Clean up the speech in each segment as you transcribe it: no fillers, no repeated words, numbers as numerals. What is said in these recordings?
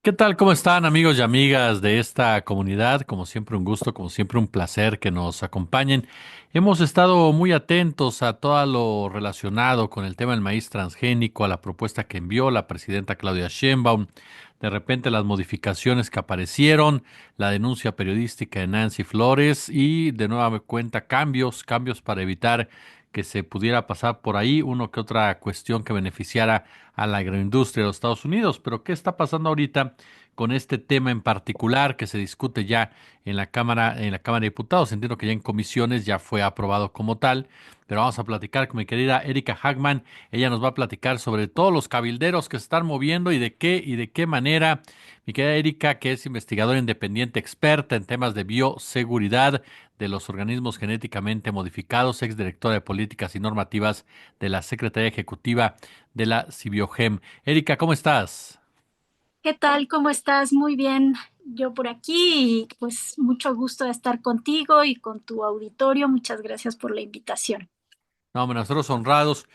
¿Qué tal? ¿Cómo están amigos y amigas de esta comunidad? Como siempre un gusto, como siempre un placer que nos acompañen. Hemos estado muy atentos a todo lo relacionado con el tema del maíz transgénico, a la propuesta que envió la presidenta Claudia Sheinbaum, de repente las modificaciones que aparecieron, la denuncia periodística de Nancy Flores y de nueva cuenta cambios para evitar que se pudiera pasar por ahí uno que otra cuestión que beneficiara a la agroindustria de los Estados Unidos. Pero ¿qué está pasando ahorita con este tema en particular que se discute ya en la Cámara de Diputados? Entiendo que ya en comisiones ya fue aprobado como tal, pero vamos a platicar con mi querida Erika Hagman. Ella nos va a platicar sobre todos los cabilderos que se están moviendo y de qué manera. Mi querida Erika, que es investigadora independiente experta en temas de bioseguridad de los organismos genéticamente modificados, exdirectora de políticas y normativas de la Secretaría Ejecutiva de la Cibiogem. Erika, ¿cómo estás? ¿Qué tal? ¿Cómo estás? Muy bien. Yo por aquí y pues mucho gusto de estar contigo y con tu auditorio. Muchas gracias por la invitación. No, hombre, nosotros honrados.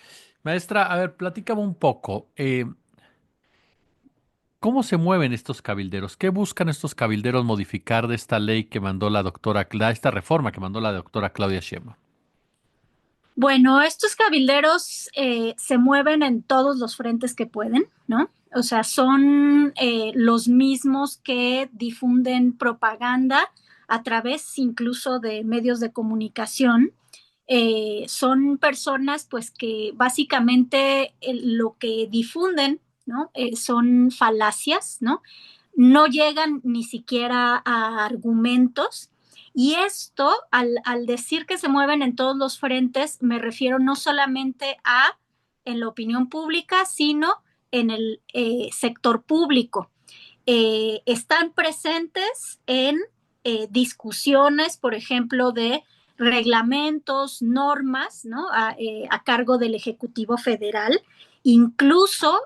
Maestra, a ver, platícame un poco. ¿Cómo se mueven estos cabilderos? ¿Qué buscan estos cabilderos modificar de esta ley que mandó la doctora, esta reforma que mandó la doctora Claudia Sheinbaum? Bueno, estos cabilderos se mueven en todos los frentes que pueden, ¿no? O sea, son los mismos que difunden propaganda a través incluso de medios de comunicación. Son personas pues que básicamente lo que difunden, ¿no? Son falacias, ¿no? No llegan ni siquiera a argumentos. Y esto, al decir que se mueven en todos los frentes, me refiero no solamente a en la opinión pública, sino en el sector público. Están presentes en discusiones, por ejemplo, de reglamentos, normas, ¿no? A cargo del Ejecutivo Federal, incluso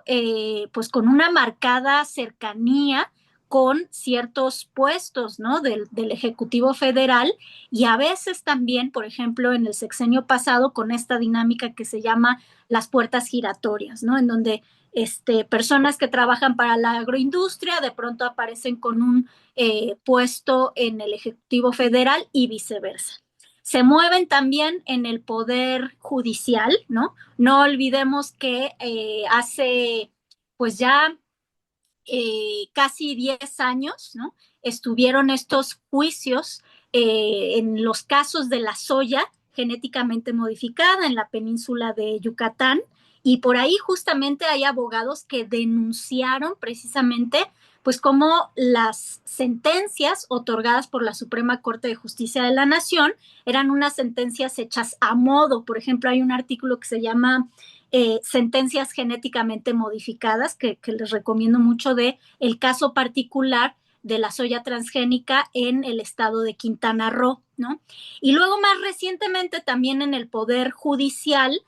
pues con una marcada cercanía con ciertos puestos, ¿no? Del Ejecutivo Federal y a veces también, por ejemplo, en el sexenio pasado con esta dinámica que se llama las puertas giratorias, ¿no? En donde personas que trabajan para la agroindustria de pronto aparecen con un puesto en el Ejecutivo Federal y viceversa. Se mueven también en el poder judicial, ¿no? No olvidemos que hace pues ya casi 10 años, ¿no? Estuvieron estos juicios en los casos de la soya genéticamente modificada en la península de Yucatán y por ahí justamente hay abogados que denunciaron precisamente pues como las sentencias otorgadas por la Suprema Corte de Justicia de la Nación eran unas sentencias hechas a modo. Por ejemplo, hay un artículo que se llama sentencias genéticamente modificadas, que les recomiendo mucho de el caso particular de la soya transgénica en el estado de Quintana Roo, ¿no? Y luego más recientemente también en el Poder Judicial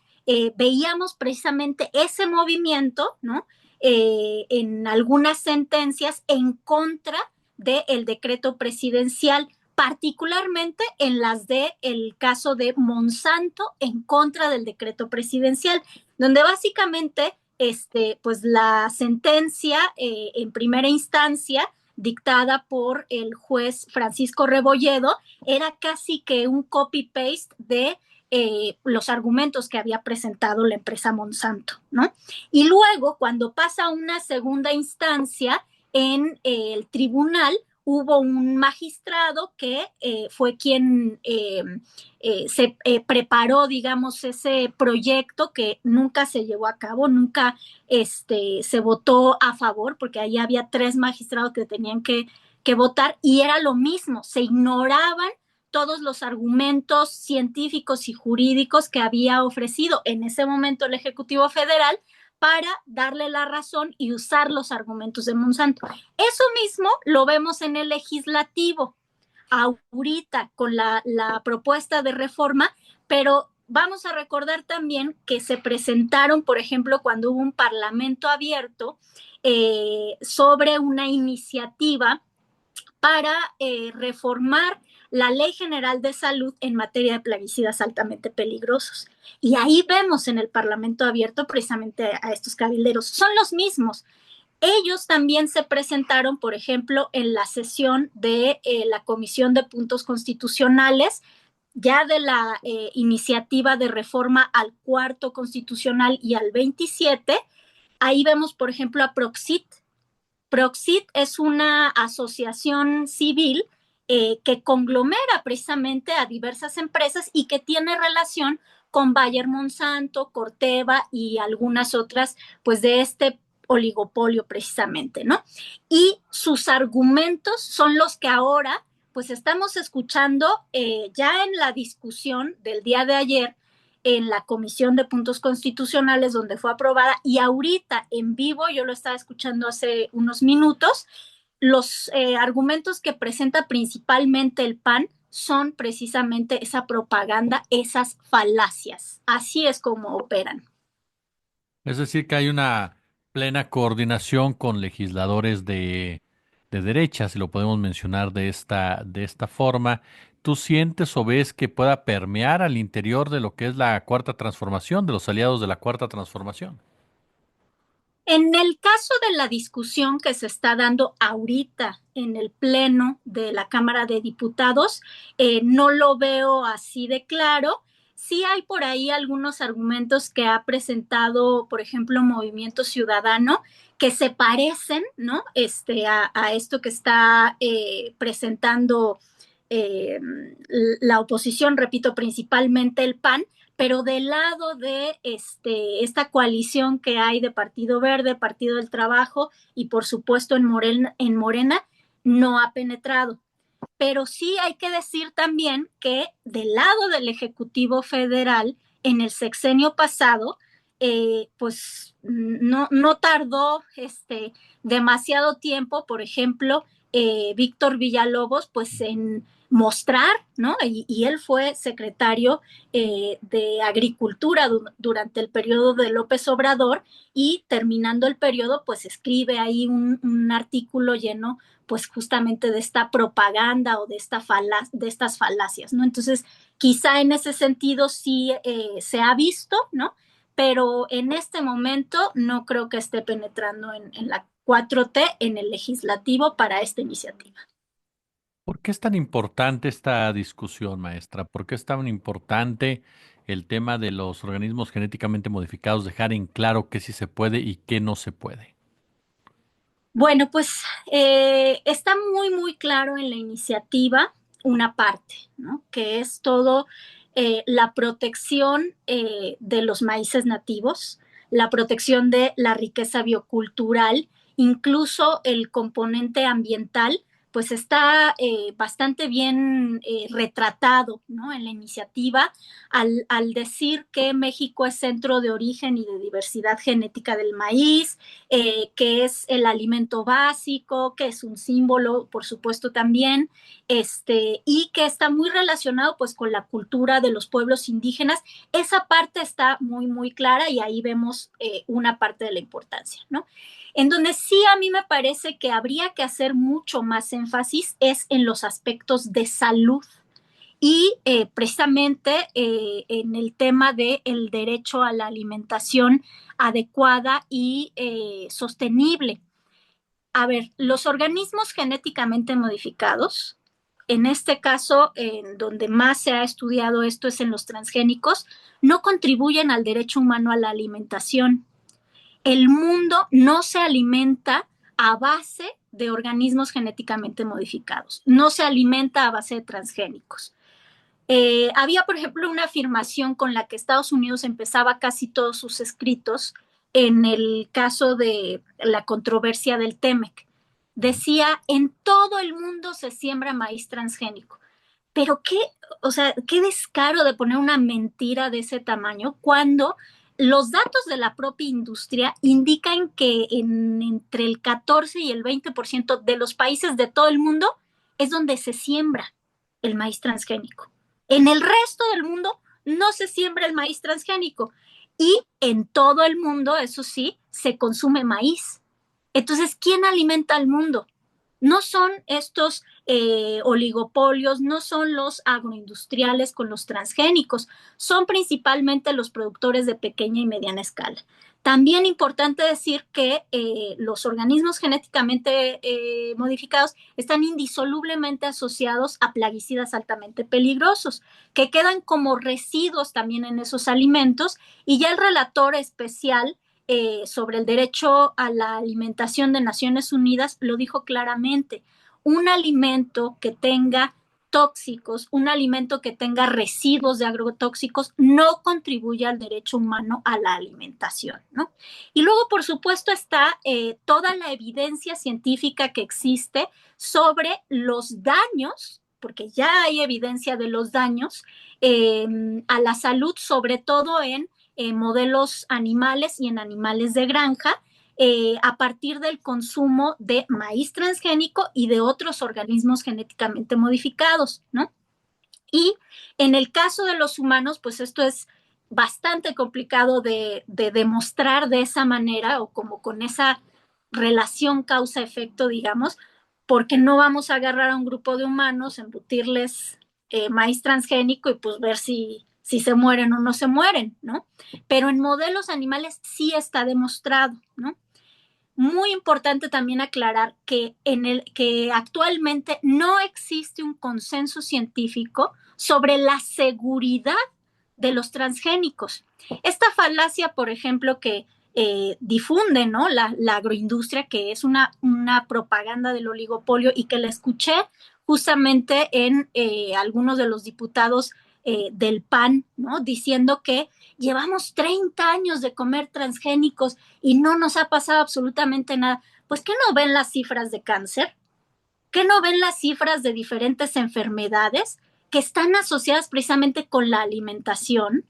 veíamos precisamente ese movimiento, ¿no? En algunas sentencias en contra del decreto presidencial, particularmente en las de el caso de Monsanto en contra del decreto presidencial donde básicamente pues la sentencia en primera instancia dictada por el juez Francisco Rebolledo era casi que un copy-paste de los argumentos que había presentado la empresa Monsanto, ¿no? Y luego, cuando pasa una segunda instancia en el tribunal, hubo un magistrado que fue quien se preparó, digamos, ese proyecto que nunca se llevó a cabo, nunca se votó a favor, porque ahí había 3 magistrados que tenían que votar y era lo mismo, se ignoraban todos los argumentos científicos y jurídicos que había ofrecido en ese momento el Ejecutivo Federal para darle la razón y usar los argumentos de Monsanto. Eso mismo lo vemos en el legislativo ahorita con la propuesta de reforma, pero vamos a recordar también que se presentaron, por ejemplo, cuando hubo un parlamento abierto sobre una iniciativa para reformar la Ley General de Salud en materia de plaguicidas altamente peligrosos. Y ahí vemos en el Parlamento abierto precisamente a estos cabilderos. Son los mismos. Ellos también se presentaron, por ejemplo, en la sesión de la Comisión de Puntos Constitucionales, ya de la iniciativa de reforma al cuarto constitucional y al 27. Ahí vemos, por ejemplo, a Proxit. Proxit es una asociación civil que conglomera precisamente a diversas empresas y que tiene relación con Bayer Monsanto, Corteva y algunas otras, pues de este oligopolio precisamente, ¿no? Y sus argumentos son los que ahora, pues estamos escuchando ya en la discusión del día de ayer en la Comisión de Puntos Constitucionales donde fue aprobada y ahorita en vivo, yo lo estaba escuchando hace unos minutos, los argumentos que presenta principalmente el PAN son precisamente esa propaganda, esas falacias. Así es como operan. Es decir, que hay una plena coordinación con legisladores de derecha, si lo podemos mencionar de esta forma. ¿Tú sientes o ves que pueda permear al interior de lo que es la cuarta transformación, de los aliados de la cuarta transformación? En el caso de la discusión que se está dando ahorita en el Pleno de la Cámara de Diputados, no lo veo así de claro. Sí hay por ahí algunos argumentos que ha presentado, por ejemplo, Movimiento Ciudadano, que se parecen, ¿no? A esto que está presentando eh, la oposición, repito, principalmente el PAN, pero del lado de esta coalición que hay de Partido Verde, Partido del Trabajo y por supuesto en Morena no ha penetrado. Pero sí hay que decir también que del lado del Ejecutivo Federal, en el sexenio pasado, pues no tardó demasiado tiempo, por ejemplo, Víctor Villalobos, pues en mostrar, ¿no? Y él fue secretario de Agricultura durante el periodo de López Obrador y terminando el periodo, pues escribe ahí un artículo lleno pues justamente de esta propaganda o de estas falacias, ¿no? Entonces, quizá en ese sentido sí se ha visto, ¿no? Pero en este momento no creo que esté penetrando en la 4T, en el legislativo para esta iniciativa. ¿Por qué es tan importante esta discusión, maestra? ¿Por qué es tan importante el tema de los organismos genéticamente modificados, dejar en claro qué sí se puede y qué no se puede? Bueno, pues está muy claro en la iniciativa una parte, ¿no? Que es todo la protección de los maíces nativos, la protección de la riqueza biocultural, incluso el componente ambiental, pues está bastante bien retratado, ¿no? En la iniciativa al decir que México es centro de origen y de diversidad genética del maíz, que es el alimento básico, que es un símbolo, por supuesto, también, y que está muy relacionado pues con la cultura de los pueblos indígenas. Esa parte está muy clara y ahí vemos una parte de la importancia, ¿no? En donde sí a mí me parece que habría que hacer mucho más énfasis es en los aspectos de salud y precisamente en el tema del de derecho a la alimentación adecuada y sostenible. A ver, los organismos genéticamente modificados, en este caso, en donde más se ha estudiado esto es en los transgénicos, no contribuyen al derecho humano a la alimentación. El mundo no se alimenta a base de organismos genéticamente modificados, no se alimenta a base de transgénicos. Había, por ejemplo, una afirmación con la que Estados Unidos empezaba casi todos sus escritos en el caso de la controversia del TEMEC. Decía, en todo el mundo se siembra maíz transgénico. Pero qué, o sea, qué descaro de poner una mentira de ese tamaño cuando los datos de la propia industria indican que entre el 14 y el 20% de los países de todo el mundo es donde se siembra el maíz transgénico. En el resto del mundo no se siembra el maíz transgénico y en todo el mundo, eso sí, se consume maíz. Entonces, ¿quién alimenta al mundo? No son estos oligopolios, no son los agroindustriales con los transgénicos, son principalmente los productores de pequeña y mediana escala. También importante decir que los organismos genéticamente modificados están indisolublemente asociados a plaguicidas altamente peligrosos, que quedan como residuos también en esos alimentos, y ya el relator especial sobre el derecho a la alimentación de Naciones Unidas lo dijo claramente: un alimento que tenga tóxicos, un alimento que tenga residuos de agrotóxicos, no contribuye al derecho humano a la alimentación, ¿no? Y luego, por supuesto, está toda la evidencia científica que existe sobre los daños, porque ya hay evidencia de los daños a la salud, sobre todo en modelos animales y en animales de granja, a partir del consumo de maíz transgénico y de otros organismos genéticamente modificados, ¿no? Y en el caso de los humanos, pues esto es bastante complicado de demostrar de esa manera o como con esa relación causa-efecto, digamos, porque no vamos a agarrar a un grupo de humanos, embutirles maíz transgénico y pues ver si se mueren o no se mueren, ¿no? Pero en modelos animales sí está demostrado, ¿no? Muy importante también aclarar que actualmente no existe un consenso científico sobre la seguridad de los transgénicos. Esta falacia, por ejemplo, que difunde, ¿no?, la agroindustria, que es una propaganda del oligopolio, y que la escuché justamente en algunos de los diputados del PAN, ¿no?, diciendo que llevamos 30 años de comer transgénicos y no nos ha pasado absolutamente nada. Pues, ¿qué no ven las cifras de cáncer? ¿Qué no ven las cifras de diferentes enfermedades que están asociadas precisamente con la alimentación?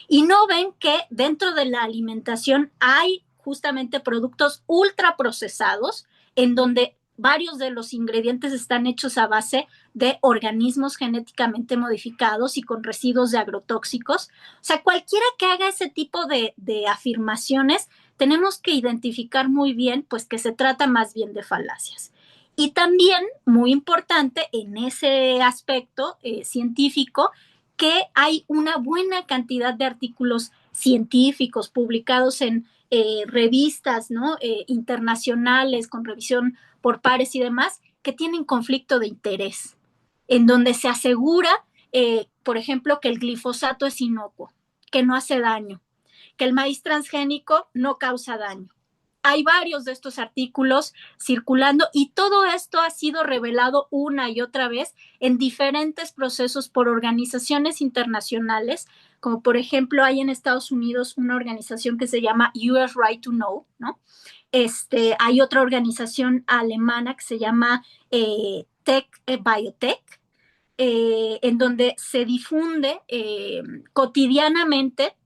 Y no ven que dentro de la alimentación hay justamente productos ultraprocesados en donde varios de los ingredientes están hechos a base de organismos genéticamente modificados y con residuos de agrotóxicos. O sea, cualquiera que haga ese tipo de afirmaciones, tenemos que identificar muy bien, pues, que se trata más bien de falacias. Y también, muy importante en ese aspecto científico, que hay una buena cantidad de artículos científicos publicados en revistas, ¿no?, internacionales, con revisión por pares y demás, que tienen conflicto de interés, en donde se asegura, por ejemplo, que el glifosato es inocuo, que no hace daño, que el maíz transgénico no causa daño. Hay varios de estos artículos circulando, y todo esto ha sido revelado una y otra vez en diferentes procesos por organizaciones internacionales, como por ejemplo hay en Estados Unidos una organización que se llama US Right to Know, ¿no? Hay otra organización alemana que se llama Tech Biotech, en donde se difunde cotidianamente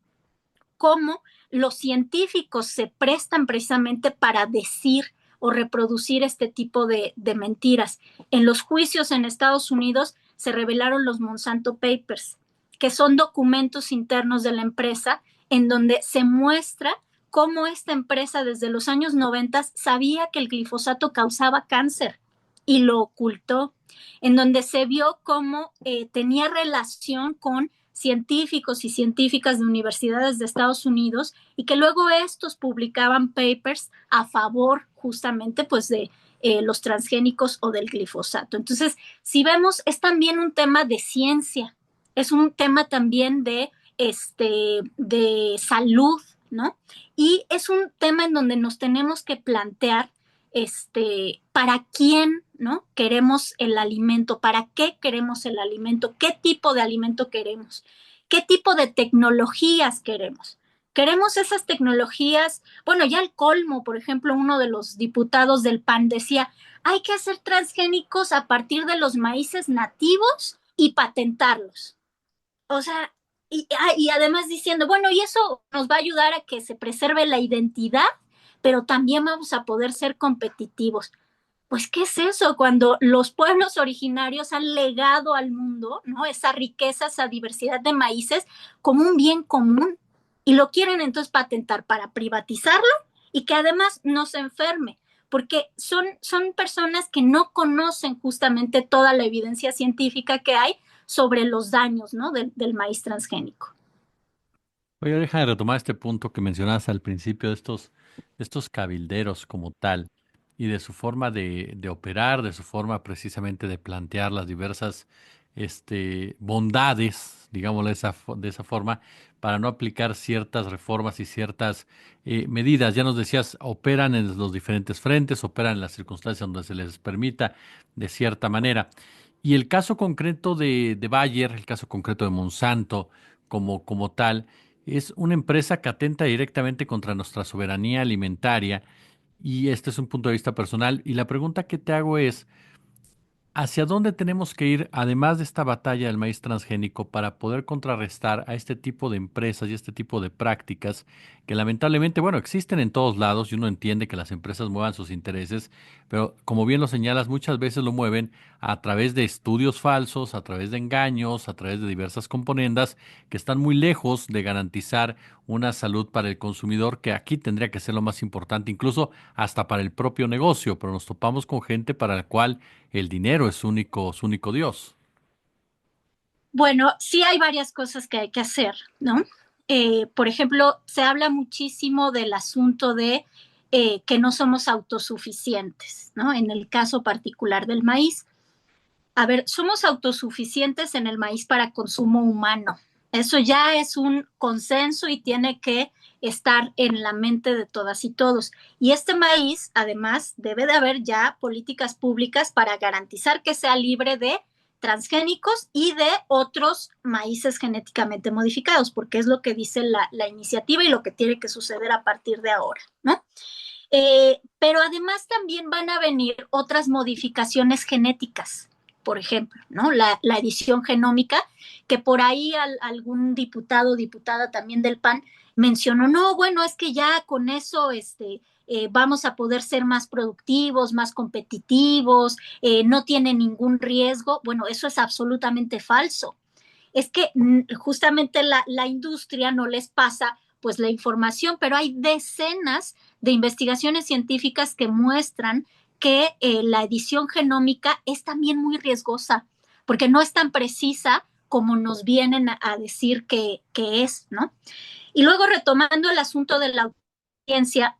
cómo los científicos se prestan precisamente para decir o reproducir este tipo de mentiras. En los juicios en Estados Unidos se revelaron los Monsanto Papers, que son documentos internos de la empresa en donde se muestra cómo esta empresa desde los años 90 sabía que el glifosato causaba cáncer y lo ocultó, en donde se vio cómo tenía relación con científicos y científicas de universidades de Estados Unidos, y que luego estos publicaban papers a favor justamente pues de los transgénicos o del glifosato. Entonces, si vemos, es también un tema de ciencia, es un tema también de salud, ¿no? Y es un tema en donde nos tenemos que plantear para quién, ¿no?, queremos el alimento, para qué queremos el alimento, qué tipo de alimento queremos, qué tipo de tecnologías queremos. Queremos esas tecnologías, bueno, ya el colmo, por ejemplo, uno de los diputados del PAN decía: hay que hacer transgénicos a partir de los maíces nativos y patentarlos. O sea, y además diciendo, bueno, y eso nos va a ayudar a que se preserve la identidad, pero también vamos a poder ser competitivos. Pues, ¿qué es eso? Cuando los pueblos originarios han legado al mundo, ¿no?, esa riqueza, esa diversidad de maíces como un bien común, y lo quieren entonces patentar para privatizarlo y que además no se enferme, porque son personas que no conocen justamente toda la evidencia científica que hay sobre los daños, ¿no?, del maíz transgénico. Oye, deja de retomar este punto que mencionaste al principio de estos cabilderos como tal y de su forma de operar, de su forma precisamente de plantear las diversas bondades, digámoslo de esa forma, para no aplicar ciertas reformas y ciertas medidas. Ya nos decías, operan en los diferentes frentes, operan en las circunstancias donde se les permita de cierta manera. Y el caso concreto de Bayer, el caso concreto de Monsanto como tal, es una empresa que atenta directamente contra nuestra soberanía alimentaria y este es un punto de vista personal. Y la pregunta que te hago es, ¿hacia dónde tenemos que ir, además de esta batalla del maíz transgénico, para poder contrarrestar a este tipo de empresas y este tipo de prácticas que lamentablemente, bueno, existen en todos lados y uno entiende que las empresas muevan sus intereses, pero como bien lo señalas, muchas veces lo mueven a través de estudios falsos, a través de engaños, a través de diversas componendas que están muy lejos de garantizar una salud para el consumidor, que aquí tendría que ser lo más importante, incluso hasta para el propio negocio, pero nos topamos con gente para la cual el dinero es su único Dios. Bueno, sí hay varias cosas que hay que hacer, ¿no? Por ejemplo, se habla muchísimo del asunto de que no somos autosuficientes, ¿no? En el caso particular del maíz. A ver, somos autosuficientes en el maíz para consumo humano. Eso ya es un consenso y tiene que estar en la mente de todas y todos. Y este maíz, además, debe de haber ya políticas públicas para garantizar que sea libre de transgénicos y de otros maíces genéticamente modificados, porque es lo que dice la iniciativa y lo que tiene que suceder a partir de ahora, ¿no? Pero además también van a venir otras modificaciones genéticas, por ejemplo, ¿no? La edición genómica, que por ahí algún diputado o diputada también del PAN mencionó, no, bueno, es que ya con eso vamos a poder ser más productivos, más competitivos, no tiene ningún riesgo. Bueno, eso es absolutamente falso. Es que justamente la industria no les pasa pues la información, pero hay decenas de investigaciones científicas que muestran que la edición genómica es también muy riesgosa, porque no es tan precisa como nos vienen a decir que es, ¿no? Y luego retomando el asunto de la ciencia,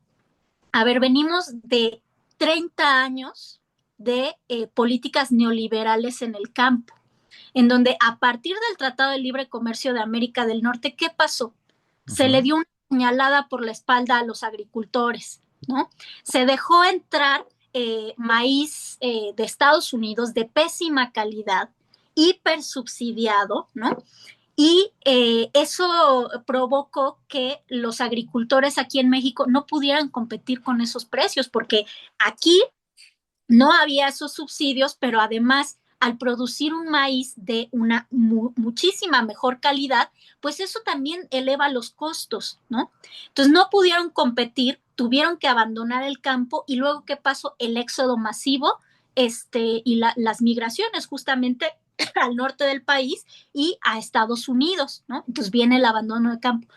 a ver, venimos de 30 años de políticas neoliberales en el campo, en donde a partir del Tratado de Libre Comercio de América del Norte, ¿qué pasó? Se le Ujú. dio una puñalada por la espalda a los agricultores, ¿no? Se dejó entrar maíz de Estados Unidos de pésima calidad, hiper subsidiado, ¿no? Y eso provocó que los agricultores aquí en México no pudieran competir con esos precios, porque aquí no había esos subsidios, pero además al producir un maíz de una muchísima mejor calidad, pues eso también eleva los costos, ¿no? Entonces no pudieron competir, tuvieron que abandonar el campo y luego, ¿qué pasó? El éxodo masivo y las migraciones justamente al norte del país y a Estados Unidos, ¿no? Entonces viene el abandono de campo.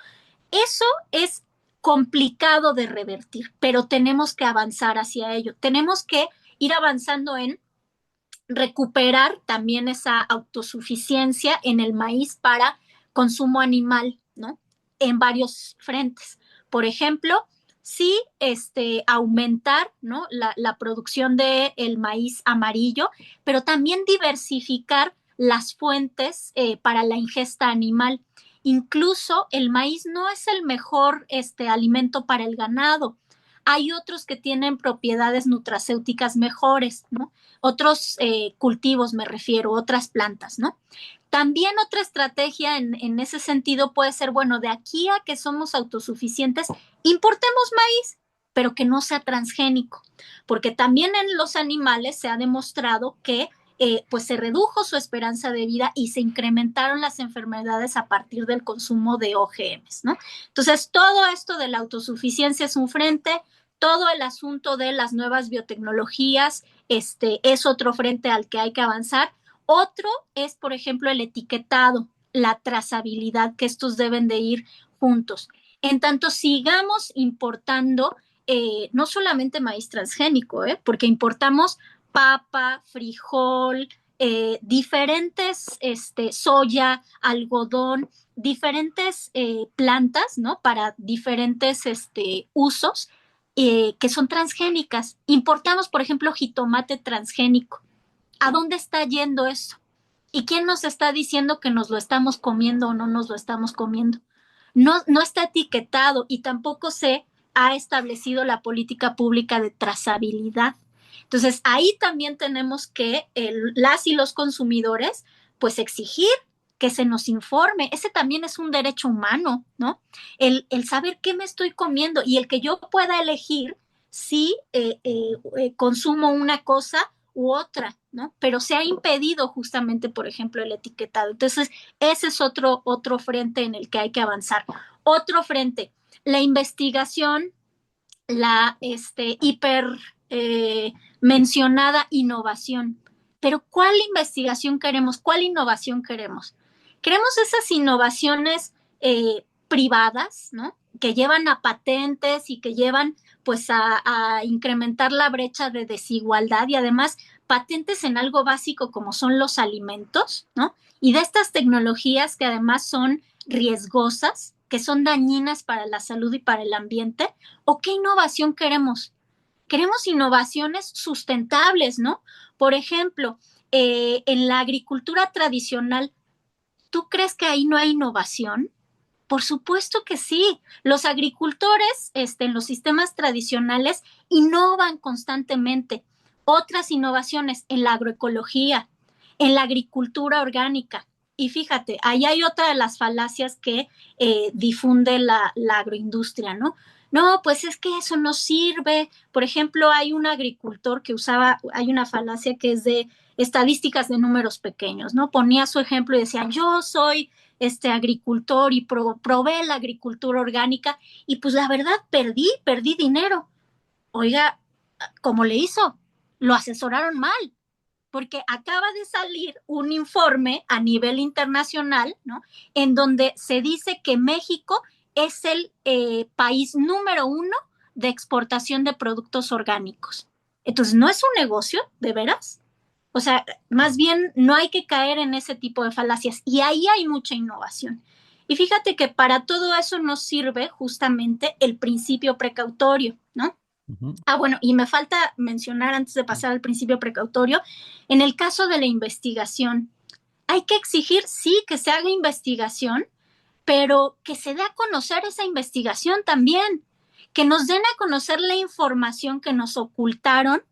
Eso es complicado de revertir, pero tenemos que avanzar hacia ello. Tenemos que ir avanzando en recuperar también esa autosuficiencia en el maíz para consumo animal, ¿no? En varios frentes. Por ejemplo, sí aumentar, ¿no? La producción del maíz amarillo, pero también diversificar las fuentes para la ingesta animal. Incluso el maíz no es el mejor alimento para el ganado. Hay otros que tienen propiedades nutracéuticas mejores, ¿no? Otros cultivos, me refiero, otras plantas, ¿no? También otra estrategia en ese sentido puede ser, bueno, de aquí a que somos autosuficientes, importemos maíz, pero que no sea transgénico, porque también en los animales se ha demostrado que pues se redujo su esperanza de vida y se incrementaron las enfermedades a partir del consumo de OGMs, ¿no? Entonces, todo esto de la autosuficiencia es un frente, todo el asunto de las nuevas biotecnologías es otro frente al que hay que avanzar. Otro es, por ejemplo, el etiquetado, la trazabilidad, que estos deben de ir juntos. En tanto sigamos importando no solamente maíz transgénico, porque importamos papa, frijol, diferentes soya, algodón, diferentes plantas, ¿no? Para diferentes usos que son transgénicas. Importamos, por ejemplo, jitomate transgénico. ¿A dónde está yendo eso? ¿Y quién nos está diciendo que nos lo estamos comiendo o no nos lo estamos comiendo? No, no está etiquetado y tampoco se ha establecido la política pública de trazabilidad. Entonces, ahí también tenemos que las y los consumidores, pues exigir que se nos informe. Ese también es un derecho humano, ¿no? El saber qué me estoy comiendo y el que yo pueda elegir si consumo una cosa u otra, ¿no? Pero se ha impedido justamente, por ejemplo, el etiquetado. Entonces, ese es otro frente en el que hay que avanzar. Otro frente, la investigación, la hiper mencionada innovación. Pero ¿cuál investigación queremos? ¿Cuál innovación queremos? Queremos esas innovaciones privadas, ¿no? Que llevan a patentes y que llevan pues a incrementar la brecha de desigualdad y además patentes en algo básico como son los alimentos, ¿no? Y de estas tecnologías que además son riesgosas, que son dañinas para la salud y para el ambiente, ¿o qué innovación queremos? Queremos innovaciones sustentables, ¿no? Por ejemplo, en la agricultura tradicional, ¿tú crees que ahí no hay innovación? Por supuesto que sí. Los agricultores en los sistemas tradicionales innovan constantemente. Otras innovaciones en la agroecología, en la agricultura orgánica. Y fíjate, ahí hay otra de las falacias que difunde la agroindustria, ¿no? No, pues es que eso no sirve. Por ejemplo, hay un agricultor que usaba, hay una falacia que es de estadísticas de números pequeños, ¿no? Ponía su ejemplo y decía, yo soy agricultor y probé la agricultura orgánica y pues la verdad perdí dinero. Oiga, ¿cómo le hizo? Lo asesoraron mal, porque acaba de salir un informe a nivel internacional, ¿no? En donde se dice que México es el país número uno de exportación de productos orgánicos. Entonces, ¿no es un negocio, de veras? O sea, más bien no hay que caer en ese tipo de falacias y ahí hay mucha innovación. Y fíjate que para todo eso nos sirve justamente el principio precautorio, ¿no? Ujú. Ah, bueno, y me falta mencionar antes de pasar al principio precautorio, en el caso de la investigación, hay que exigir, sí, que se haga investigación, pero que se dé a conocer esa investigación también, que nos den a conocer la información que nos ocultaron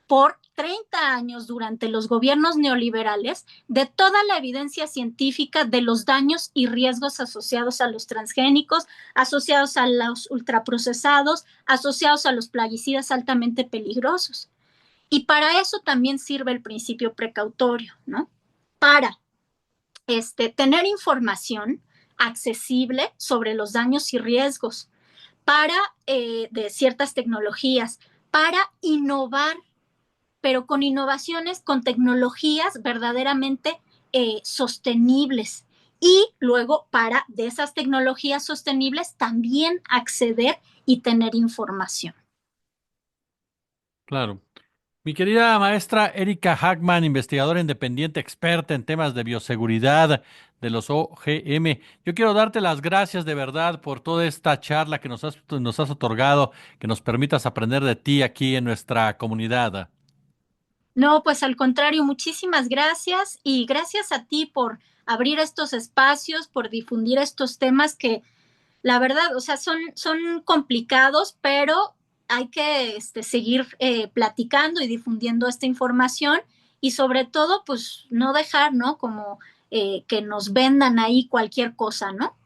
por 30 años durante los gobiernos neoliberales de toda la evidencia científica de los daños y riesgos asociados a los transgénicos, asociados a los ultraprocesados, asociados a los plaguicidas altamente peligrosos. Y para eso también sirve el principio precautorio, ¿no? Para tener información accesible sobre los daños y riesgos para de ciertas tecnologías, para innovar, pero con innovaciones, con tecnologías verdaderamente sostenibles. Y luego para de esas tecnologías sostenibles también acceder y tener información. Claro. Mi querida maestra Erika Hackman, investigadora independiente experta en temas de bioseguridad de los OGM, yo quiero darte las gracias de verdad por toda esta charla que nos has otorgado, que nos permitas aprender de ti aquí en nuestra comunidad. No, pues al contrario, muchísimas gracias y gracias a ti por abrir estos espacios, por difundir estos temas que la verdad, o sea, son complicados, pero hay que seguir platicando y difundiendo esta información y sobre todo, pues no dejar, ¿no? Como que nos vendan ahí cualquier cosa, ¿no?